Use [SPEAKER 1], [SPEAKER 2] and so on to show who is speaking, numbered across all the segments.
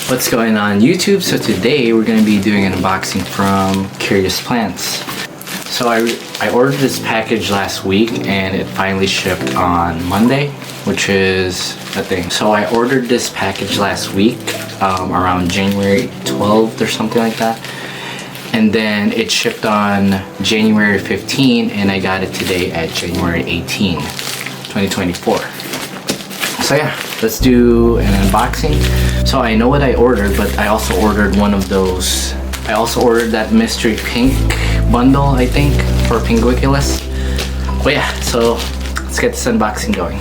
[SPEAKER 1] What's going on YouTube? So today we're going to be doing an unboxing from Curious Plants. So I ordered this package last week and it finally shipped on Monday, which is a thing. So I ordered this package last week around January 12th or something like that. And then it shipped on January 15 and I got it today at January 18, 2024. So yeah, let's do an unboxing. So I know what I ordered, but I also ordered one of those. I also ordered that mystery pink bundle, I think, for Pinguiculas. But yeah, so let's get this unboxing going.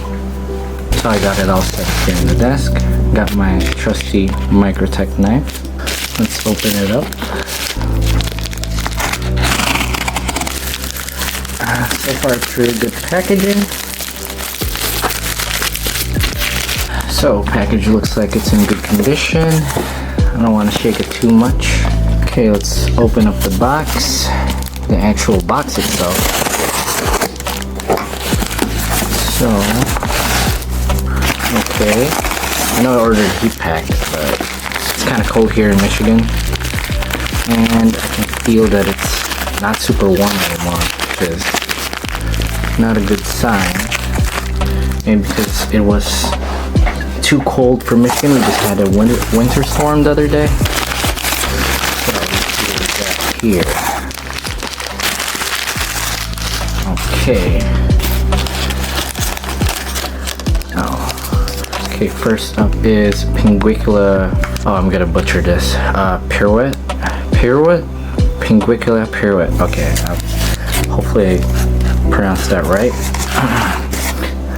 [SPEAKER 1] So I got it all set here on the desk. Got my trusty Microtech knife. Let's open it up. So far it's really good packaging. So package looks like it's in good condition. I don't want to shake it too much. Okay, let's open up the box. The actual box itself. So, okay. I know I ordered heat packed, but it's kind of cold here in Michigan. And I can feel that it's not super warm anymore, which is not a good sign. Maybe because it was too cold for Michigan. We just had a winter storm the other day. So let's see what we got here. Okay. Oh. Okay, first up is Pinguicula. Oh, I'm gonna butcher this. Pirouette? Pinguicula pirouette. Okay. Hopefully I pronounced that right.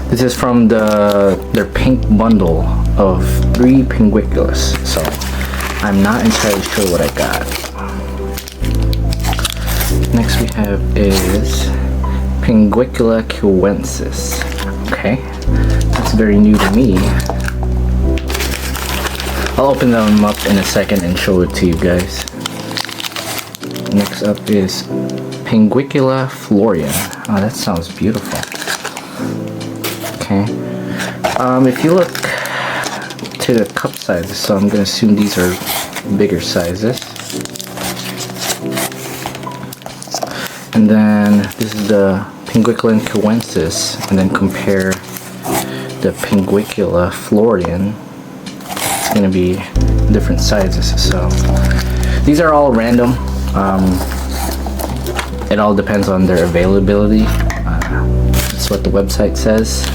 [SPEAKER 1] This is from their pink bundle of 3 Pinguiculas, so I'm not entirely sure what I got. Next we have is Pinguicula cuensis. Okay, that's very new to me. I'll open them up in a second and show it to you guys. Next up is Pinguicula florian. Oh, that sounds beautiful. Okay. If you look to the cup sizes, so I'm gonna assume these are bigger sizes. And then this is the Pinguicula cuensis, and then compare the Pinguicula florian. It's gonna be different sizes. So these are all random. It all depends on their availability. That's what the website says.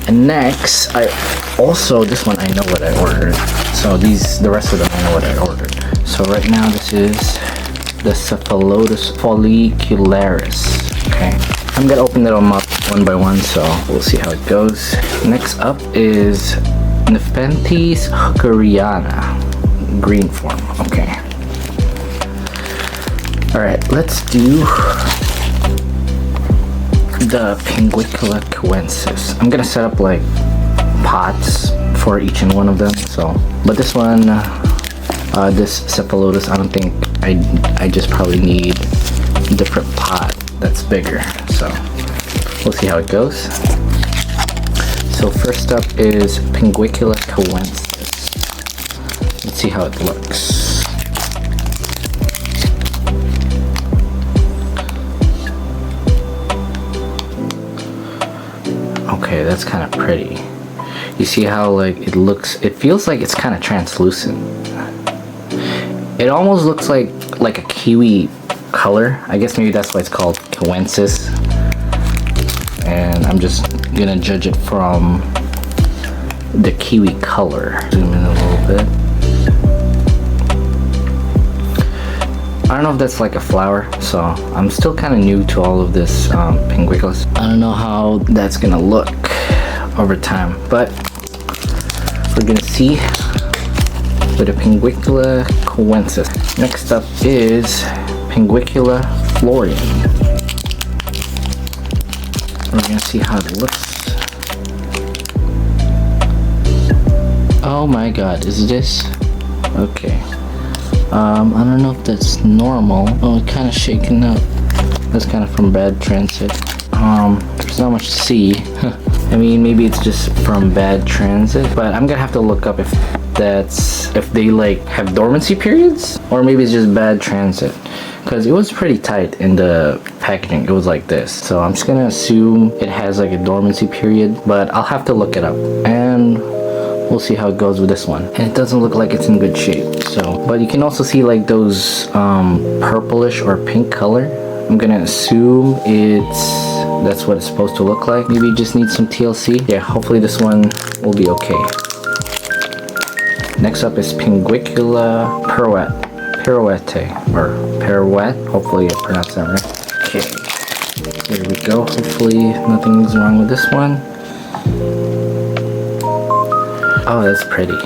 [SPEAKER 1] And next, this one I know what I ordered. So the rest of them I know what I ordered. So right now this is the Cephalotus follicularis. Okay, I'm gonna open them up one by one, so we'll see how it goes. Next up is Nepenthes hookeriana, green form. Okay. All right, let's do the Pinguicula cuensis. I'm gonna set up like pots for each and one of them. So, but this one, this Cephalotus, I don't think I just probably need a different pot that's bigger. So we'll see how it goes. So first up is Pinguicula cuensis. Let's see how it looks. Okay, that's kind of pretty. You see how like it looks, it feels like it's kind of translucent. It almost looks like a kiwi color. I guess maybe that's why it's called cuensis. And I'm just gonna judge it from the kiwi color. Zoom in a little bit. I don't know if that's like a flower, so I'm still kind of new to all of this Pinguiculas. I don't know how that's gonna look over time, but we're gonna see with a Pinguicula cuensis. Next up is Pinguicula florian. We're gonna see how it looks. Oh my god, is this? Okay. I don't know if that's normal. Oh, it's kind of shaken up. That's kind of from bad transit. There's not much to see. I mean, maybe it's just from bad transit, but I'm gonna have to look up if that's if they like have dormancy periods, or maybe it's just bad transit, because it was pretty tight in the packaging. It was like this, so I'm just gonna assume it has like a dormancy period, but I'll have to look it up and we'll see how it goes with this one. And it doesn't look like it's in good shape, so, but you can also see like those purplish or pink color. I'm gonna assume that's what it's supposed to look like. Maybe it just needs some TLC. Yeah, hopefully this one will be okay. Next up is Pinguicula pirouette, hopefully I pronounced that right. Okay, here we go. Hopefully nothing's wrong with this one. Oh, that's pretty.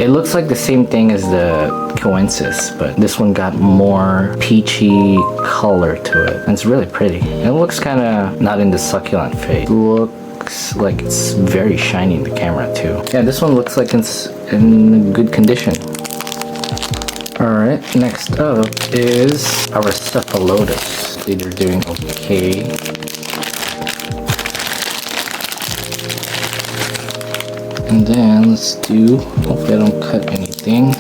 [SPEAKER 1] It looks like the same thing as the Coensis, but this one got more peachy color to it. And it's really pretty. And it looks kind of not in the succulent phase. It looks like it's very shiny in the camera too. Yeah, this one looks like it's in good condition. Alright, next up is our Cephalotus. They're doing okay. And then let's do, hopefully I don't cut anything.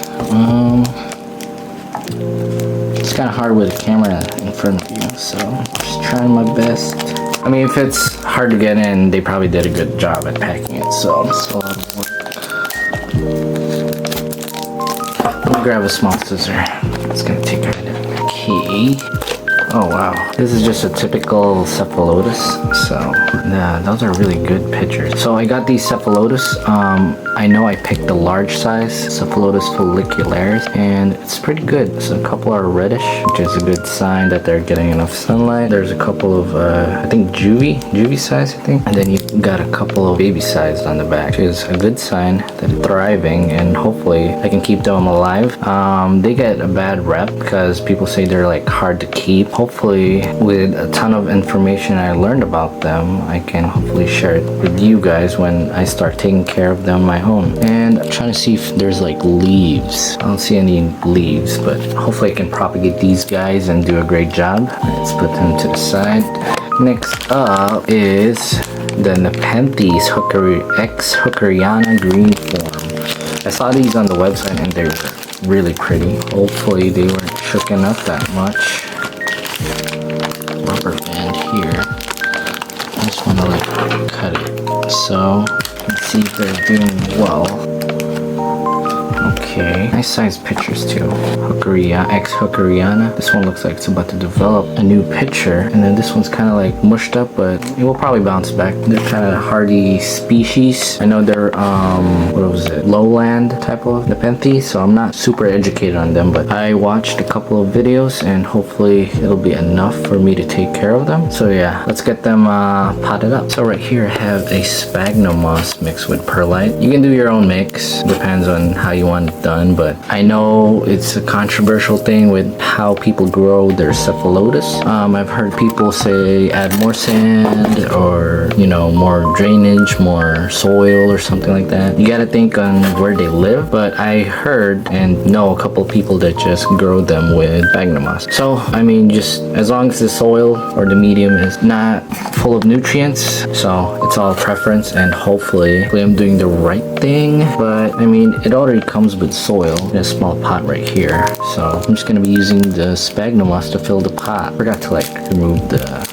[SPEAKER 1] It's kind of hard with a camera in front of you, so just trying my best. I mean, if it's hard to get in, they probably did a good job at packing it, so it's a lot of work. Let me grab a small scissor. It's gonna take a minute. Okay. Oh wow, this is just a typical Cephalotus, so yeah, those are really good pictures. So I got these Cephalotus, I know I picked the large size Cephalotus follicularis, and it's pretty good. So a couple are reddish, which is a good sign that they're getting enough sunlight. There's a couple of, I think juvie size, I think. And then you've got a couple of baby size on the back, which is a good sign that they're thriving, and hopefully I can keep them alive. They get a bad rep because people say they're like hard to keep. Hopefully with a ton of information I learned about them, I can hopefully share it with you guys when I start taking care of them on my own. And I'm trying to see if there's like leaves. I don't see any leaves, but hopefully I can propagate these guys and do a great job. Let's put them to the side. Next up is the Nepenthes X Hookeriana green form. I saw these on the website and they're really pretty. Hopefully they weren't shooken up that much. Rubber band here. I just want to like cut it. So let's see if they're doing well. Okay, nice size pictures too. X Hookeriana. This one looks like it's about to develop a new picture, and then this one's kind of like mushed up, but it will probably bounce back. They're kind of hardy species. I know they're what was it, lowland type of Nepenthes, so I'm not super educated on them, but I watched a couple of videos and hopefully it'll be enough for me to take care of them. So yeah, let's get them potted up. So right here I have a sphagnum moss mixed with perlite. You can do your own mix, depends on how you want it done, but I know it's a controversial thing with how people grow their Cephalotus. I've heard people say add more sand, or you know, more drainage, more soil or something like that. You gotta think on where they live, but I heard and know a couple of people that just grow them with sphagnum moss. So I mean, just as long as the soil or the medium is not full of nutrients, so it's all preference, and hopefully I'm doing the right thing. But I mean, it already comes with soil in a small pot right here, so I'm just gonna be using the sphagnum moss to fill the pot. Forgot to like remove the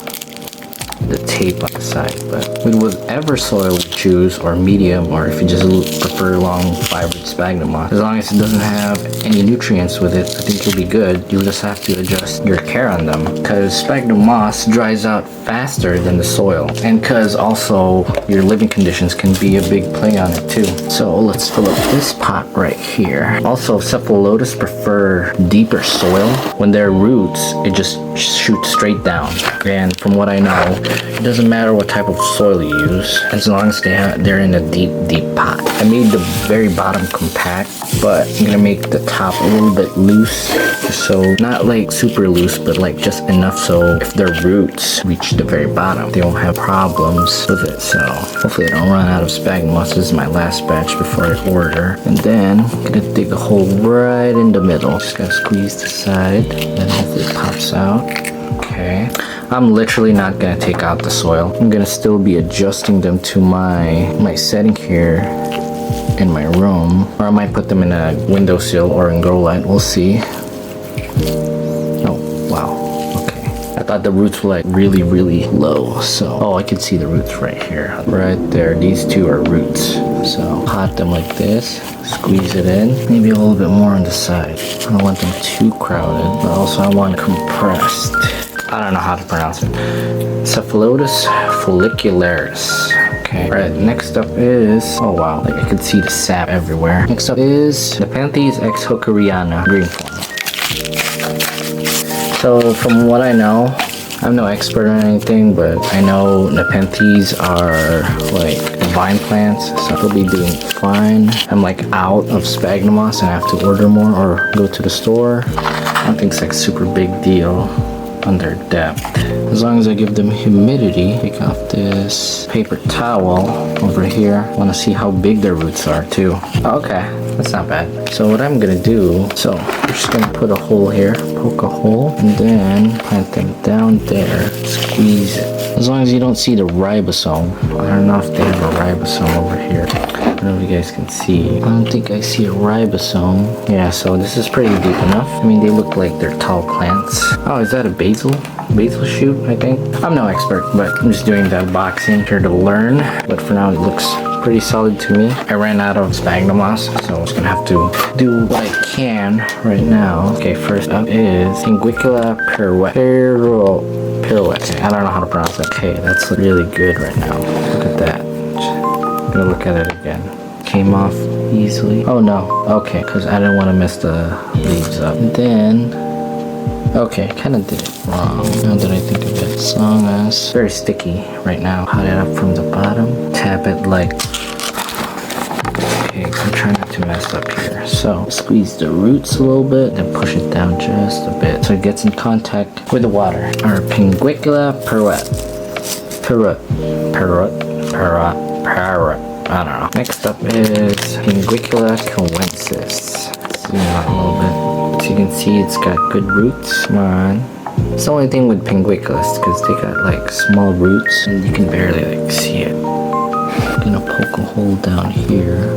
[SPEAKER 1] tape on the side, but with whatever soil you choose, or medium, or if you just prefer long fibered sphagnum moss, as long as it doesn't have any nutrients with it, I think you'll be good. You'll just have to adjust your care on them, because sphagnum moss dries out faster than the soil, and because also your living conditions can be a big play on it too. So let's fill up this pot right here. Also, Cephalotus prefer deeper soil. When they're roots, it just shoots straight down, and from what I know, it doesn't matter what type of soil you use, as long as they're in a deep pot. I made the very bottom compact, but I'm gonna make the top a little bit loose, just so, not like super loose, but like just enough so if their roots reach the very bottom, they won't have problems with it. So hopefully I don't run out of sphagnum moss. This is my last batch before I order. And then I'm gonna dig a hole right in the middle. Just gotta squeeze the side, and then hopefully it pops out. Okay. I'm literally not gonna take out the soil. I'm gonna still be adjusting them to my setting here in my room, or I might put them in a windowsill or in grow light. We'll see. Oh, wow. Okay. I thought the roots were like really, really low. So, oh, I can see the roots right here. Right there. These two are roots. So, pot them like this. Squeeze it in. Maybe a little bit more on the side. I don't want them too crowded, but also I want compressed. I don't know how to pronounce it. Cephalotus follicularis. Okay. Alright, next up is, oh wow, like I can see the sap everywhere. Next up is Nepenthes exhocariana green form. So from what I know, I'm no expert on anything, but I know Nepenthes are like vine plants, so they'll be doing fine. I'm like out of sphagnum moss and I have to order more or go to the store. I don't think it's like super big deal under depth. As long as I give them humidity. Take off this paper towel over here. I want to see how big their roots are too. Oh, okay, that's not bad. So what I'm gonna do, so I'm just gonna put a hole here, poke a hole, and then plant them down there, squeeze it. As long as you don't see the ribosome. I don't know if they have a ribosome over here. I don't know if you guys can see. I don't think I see a ribosome. Yeah, so this is pretty deep enough. I mean, they look like they're tall plants. Oh, is that a basil? Basil shoot, I think. I'm no expert, but I'm just doing the unboxing here to learn. But for now, it looks pretty solid to me. I ran out of sphagnum moss, so I'm just gonna have to do what I can right now. Okay, first up is Pinguicula pirouette. Pirouette. Okay, I don't know how to pronounce that. Okay, that's really good right now. Look at that. I'm gonna look at it again. Came off easily. Oh no. Okay, because I didn't want to mess the leaves up. And then, okay, kind of did it wrong. Now that I think of it, as long as very sticky right now. Pot it up from the bottom. Tap it like. Okay, I'm trying not to mess up here. So squeeze the roots a little bit, then push it down just a bit so it gets in contact with the water. Our Pinguicula pirouette. I don't know. Next up is Pinguicula coensis. Zoom out a little bit. So you can see it's got good roots. Come on. It's the only thing with Pinguiculas because they got like small roots and you can barely like see it. I'm gonna poke a hole down here.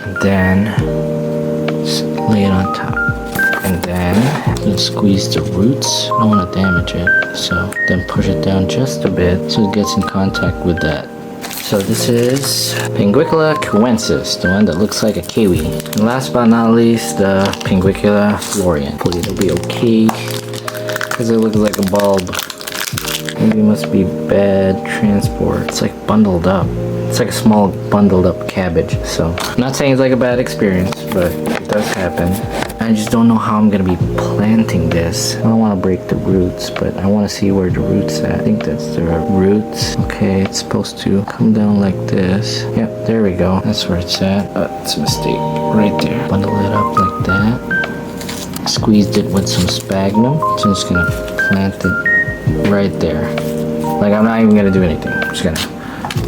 [SPEAKER 1] And then just lay it on top. And then squeeze the roots. I don't want to damage it. So then push it down just a bit so it gets in contact with that. So this is Pinguicula coensis, the one that looks like a kiwi. And last but not least, the Pinguicula florian. Hopefully it'll be okay, because it looks like a bulb. Maybe it must be bad transport. It's like bundled up. It's like a small bundled up cabbage. So I'm not saying it's like a bad experience, but it does happen. I just don't know how I'm gonna be planting this. I don't want to break the roots, but I want to see where the roots at. I think that's the roots. Okay, it's supposed to come down like this. Yep, there we go. That's where it's at. It's a mistake. Right there. Bundle it up like that. Squeezed it with some sphagnum. So I'm just gonna plant it right there. Like I'm not even gonna do anything. I'm just gonna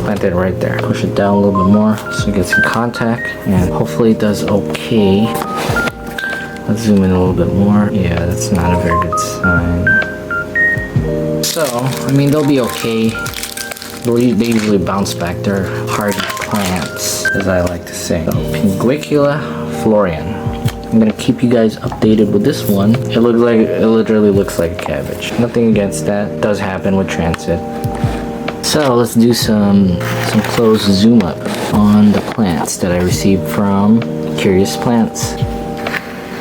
[SPEAKER 1] plant it right there. Push it down a little bit more so it gets in contact, and hopefully it does okay. Let's zoom in a little bit more. Yeah, that's not a very good sign. So, I mean, they'll be okay. They usually bounce back. They're hardy plants, as I like to say. So, Pinguicula florian. I'm gonna keep you guys updated with this one. It literally looks like a cabbage. Nothing against that. It does happen with transit. So let's do some close zoom up on the plants that I received from Curious Plants.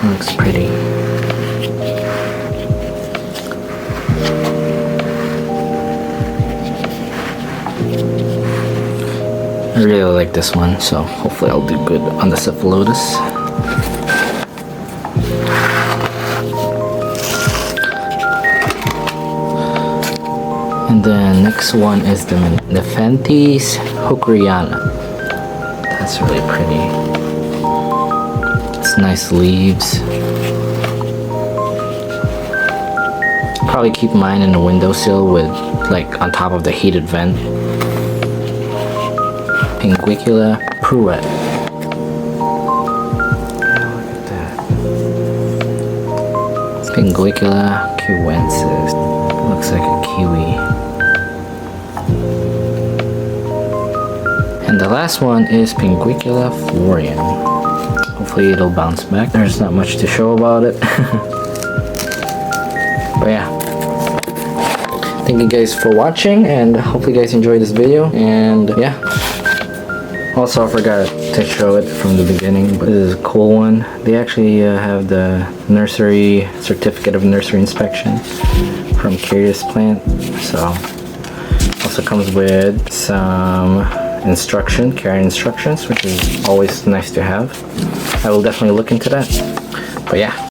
[SPEAKER 1] Looks pretty. I really like this one, so hopefully I'll do good on the cephalotus. And then next one is the Nepenthes hookeriana. That's really pretty. It's nice leaves. Probably keep mine in the windowsill with like on top of the heated vent. Pinguicula pirouette. Look at that. Pinguicula coensis. Looks like a kiwi. And the last one is Pinguicula Florian. Hopefully it'll bounce back. There's not much to show about it. But yeah. Thank you guys for watching, and hopefully you guys enjoyed this video. And yeah. Also, I forgot to show it from the beginning, but this is a cool one. They actually have the nursery certificate of nursery inspection from Carnivorous Plant. So also comes with some care instructions, which is always nice to have. I will definitely look into that. But yeah.